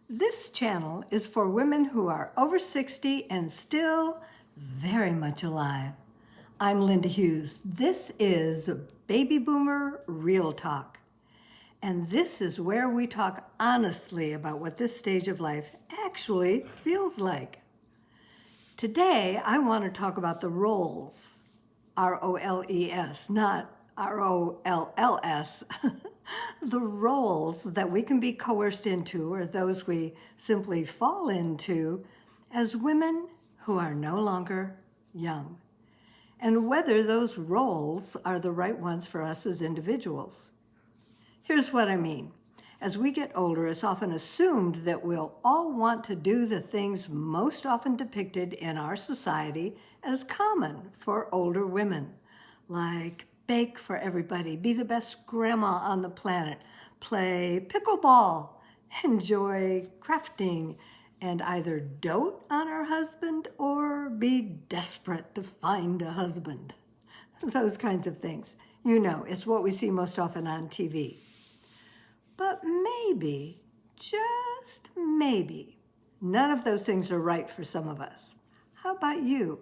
This channel is for women who are over 60 and still very much alive. I'm Linda Hughes. This is Baby Boomer Real Talk. And this is where we talk honestly about what this stage of life actually feels like. Today, I want to talk about the roles, R-O-L-E-S, not R-O-L-L-S, the roles that we can be coerced into or those we simply fall into as women who are no longer young, and whether those roles are the right ones for us as individuals. Here's what I mean. As we get older, it's often assumed that we'll all want to do the things most often depicted in our society as common for older women, like bake for everybody, be the best grandma on the planet, play pickleball, enjoy crafting, and either dote on our husband or be desperate to find a husband. Those kinds of things. You know, it's what we see most often on TV. But maybe, just maybe, none of those things are right for some of us. How about you?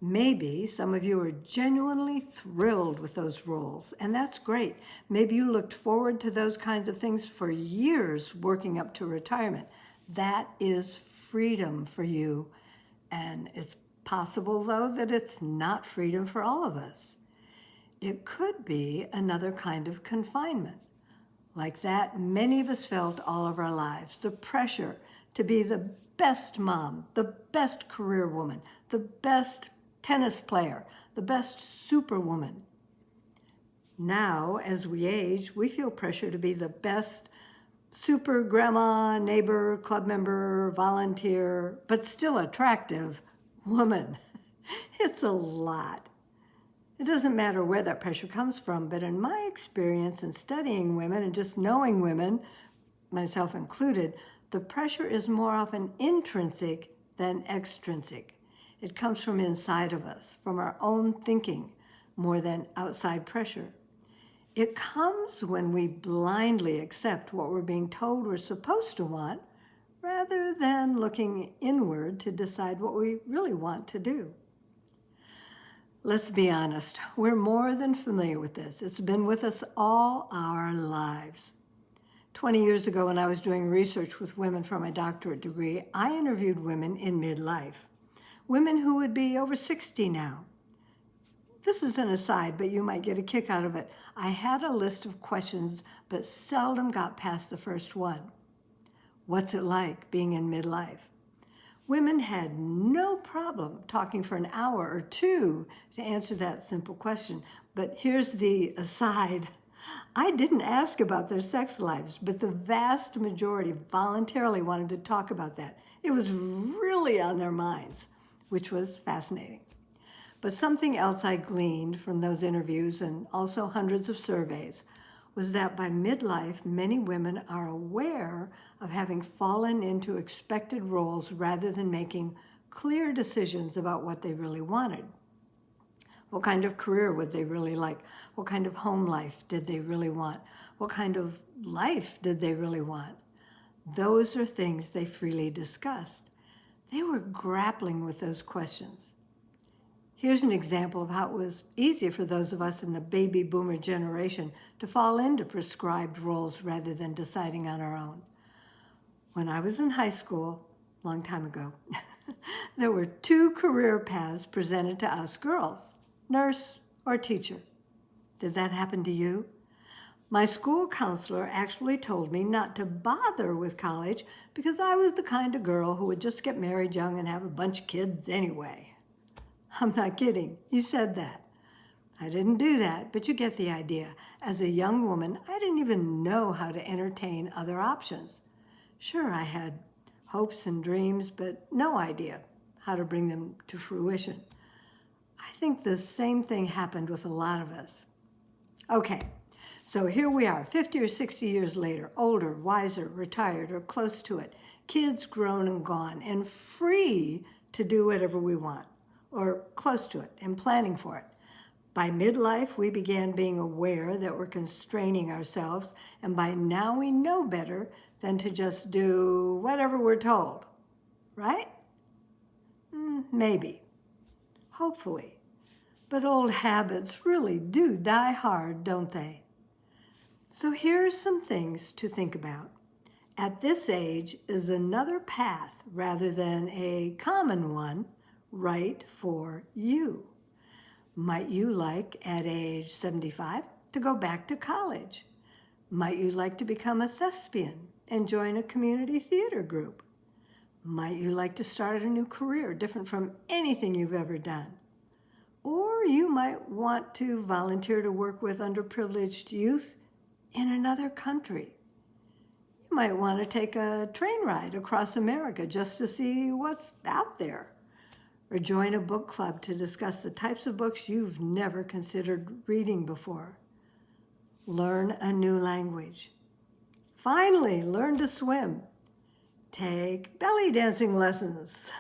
Maybe some of you are genuinely thrilled with those roles, and that's great. Maybe you looked forward to those kinds of things for years working up to retirement. That is freedom for you, and it's possible, though, that it's not freedom for all of us. It could be another kind of confinement. Like that, many of us felt all of our lives, the pressure to be the best mom, the best career woman, the best tennis player, the best superwoman. Now, as we age, we feel pressure to be the best super grandma, neighbor, club member, volunteer, but still attractive woman. It's a lot. It doesn't matter where that pressure comes from, but in my experience in studying women and just knowing women, myself included, the pressure is more often intrinsic than extrinsic. It comes from inside of us, from our own thinking, more than outside pressure. It comes when we blindly accept what we're being told we're supposed to want, rather than looking inward to decide what we really want to do. Let's be honest, we're more than familiar with this. It's been with us all our lives. 20 years ago, when I was doing research with women for my doctorate degree, I interviewed women in midlife, women who would be over 60 now. This is an aside, but you might get a kick out of it. I had a list of questions, but seldom got past the first one. What's it like being in midlife? Women had no problem talking for an hour or two to answer that simple question. But here's the aside. I didn't ask about their sex lives, but the vast majority voluntarily wanted to talk about that. It was really on their minds, which was fascinating. But something else I gleaned from those interviews and also hundreds of surveys was that by midlife, many women are aware of having fallen into expected roles rather than making clear decisions about what they really wanted. What kind of career would they really like? What kind of home life did they really want? What kind of life did they really want? Those are things they freely discussed. They were grappling with those questions. Here's an example of how it was easier for those of us in the baby boomer generation to fall into prescribed roles rather than deciding on our own. When I was in high school, a long time ago, there were two career paths presented to us girls, nurse or teacher. Did that happen to you? My school counselor actually told me not to bother with college because I was the kind of girl who would just get married young and have a bunch of kids anyway. I'm not kidding. He said that. I didn't do that, but you get the idea. As a young woman, I didn't even know how to entertain other options. Sure, I had hopes and dreams, but no idea how to bring them to fruition. I think the same thing happened with a lot of us. Okay, so here we are, 50 or 60 years later, older, wiser, retired, or close to it, kids grown and gone, and free to do whatever we want, or close to it, and planning for it. By midlife, we began being aware that we're constraining ourselves, and by now we know better than to just do whatever we're told, right? Maybe, hopefully. But old habits really do die hard, don't they? So here are some things to think about. At this age is another path rather than a common one right for you. Might you like at age 75 to go back to college? Might you like to become a thespian and join a community theater group? Might you like to start a new career different from anything you've ever done? Or you might want to volunteer to work with underprivileged youth in another country. You might want to take a train ride across America just to see what's out there, or join a book club to discuss the types of books you've never considered reading before. Learn a new language. Finally, learn to swim. Take belly dancing lessons.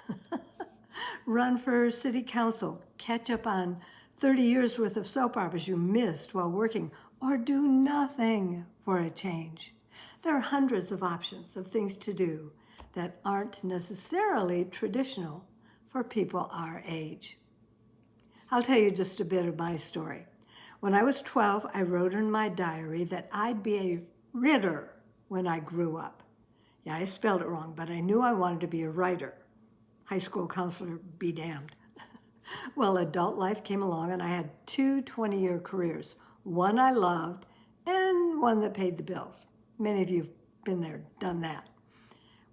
Run for city council. Catch up on 30 years worth of soap operas you missed while working, or do nothing for a change. There are hundreds of options of things to do that aren't necessarily traditional for people our age. I'll tell you just a bit of my story. When I was 12, I wrote in my diary that I'd be a writer when I grew up. Yeah, I spelled it wrong, but I knew I wanted to be a writer. High school counselor be damned. Well, adult life came along and I had two 20-year careers. One I loved and one that paid the bills. Many of you have been there, done that.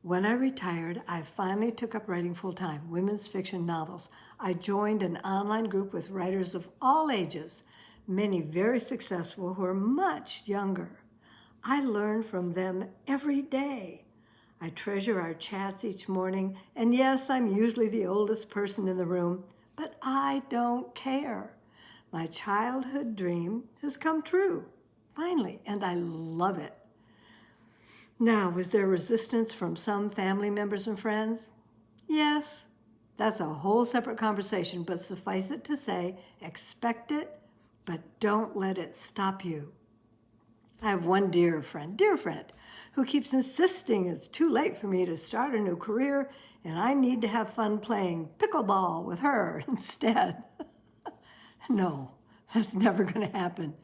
When I retired, I finally took up writing full-time, women's fiction novels. I joined an online group with writers of all ages, many very successful who are much younger. I learn from them every day. I treasure our chats each morning, and yes, I'm usually the oldest person in the room, but I don't care. My childhood dream has come true, finally, and I love it. Now, was there resistance from some family members and friends? Yes, that's a whole separate conversation, but suffice it to say, expect it, but don't let it stop you. I have one dear friend, who keeps insisting it's too late for me to start a new career and I need to have fun playing pickleball with her instead. No, that's never going to happen.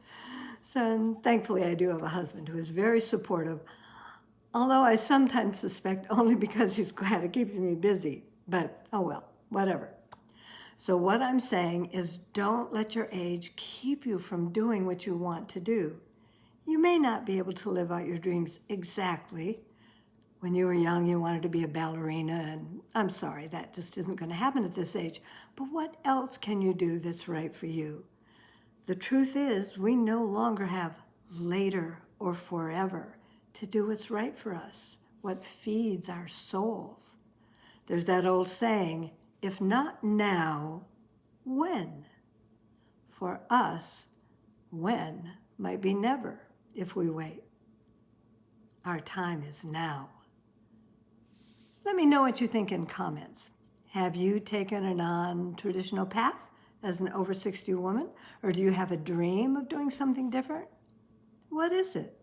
So thankfully I do have a husband who is very supportive, although I sometimes suspect only because he's glad it keeps me busy. But oh well, whatever. So what I'm saying is don't let your age keep you from doing what you want to do. You may not be able to live out your dreams exactly. When you were young, you wanted to be a ballerina, and I'm sorry, that just isn't going to happen at this age. But what else can you do that's right for you? The truth is, we no longer have later or forever to do what's right for us, what feeds our souls. There's that old saying, if not now, when? For us, when might be never if we wait. Our time is now. Let me know what you think in comments. Have you taken a non-traditional path as an over 60 woman? Or do you have a dream of doing something different? What is it?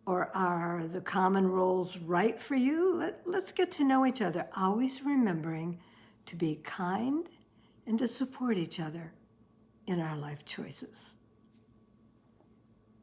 Or are the common roles right for you? Let's get to know each other, always remembering to be kind and to support each other in our life choices.